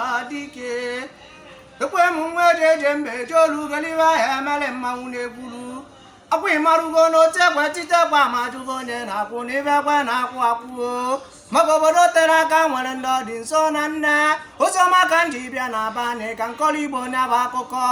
ụlọ dike ekwe m nwa eje mbe jolu geliwa ya emele mmanwụ na-egburu akwa ịmarụgo n'otu egbe titekwa ma jụgo onye na-akwụ n'ibe ekwe na-akwụ akwụo maka obodo tere aka nwere ndị ọ dị nso na nne oziọma ka m ji bịa na abalị ka nkọrọ igbo onye bụ akụkọ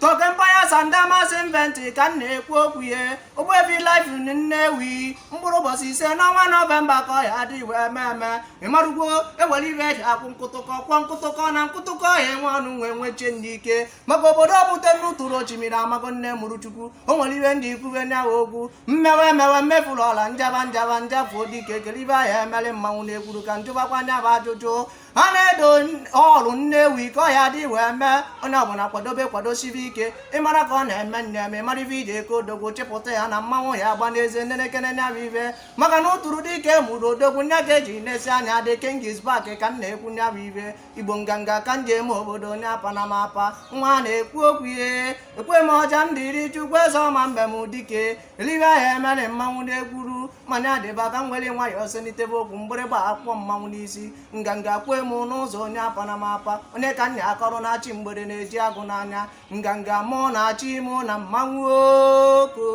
toke mpanya sanda masị inventi ka m na-ekwu okwu ya Ogbuefi Life Nnewi mkpụrụ ụbọchị 5 n'ọnwa Nọvemba ka ọ ya dị wee eme ịmarụgwo ewere ibe eji akwụ nkụtụkọ kwọ nkụtụkọ na nkụtụkọ ya enwe ọnụ nwee nwechie ndị ike maka obodo bute nnutụrụ ochimiri amago nne mụrụ chukwu o nwere ibe ndị ikwube nyawa ogwu mmewe mmefuru ọla njaba njafuo dike kelibe ya emere mmanwụ na-ekwuru ka njụbakwa nya bụ ajụjụ a na-edo ọrụ Nnewi ka ọ ya dị wee mee onye ọbụla kwadosibe ike ịmara ka ọ na-eme nne eme mara ibe iji eke odogwu chịpụta ya na mmanwụ ya agba n'eze nenekene nya bụ ibe maka na ụtụrụ dike mụrụ odogwu nya ka eji na-esi anya dị King's Back ka m na-ekwu nya bụ ibe igbo nganga ka m ji eme obodo onye apanamapa nwa na-ekwu okwu ihe ekwe m ọja m dịrị chukwu eze ọma mbe m dike elibe ahịa emere mmanwụ na-ekwuru mana adịba ka m were nwayọọ selitebe okwu mgbịrịgba akwụkwọ mmanwụ n'isi nganga kwe m n'ụzọ onye apanamapa onye ka nna akọrọ na-achị mgbede na-eji agụ n'anya nganga mụ na-achị mụ na mmanwụ oko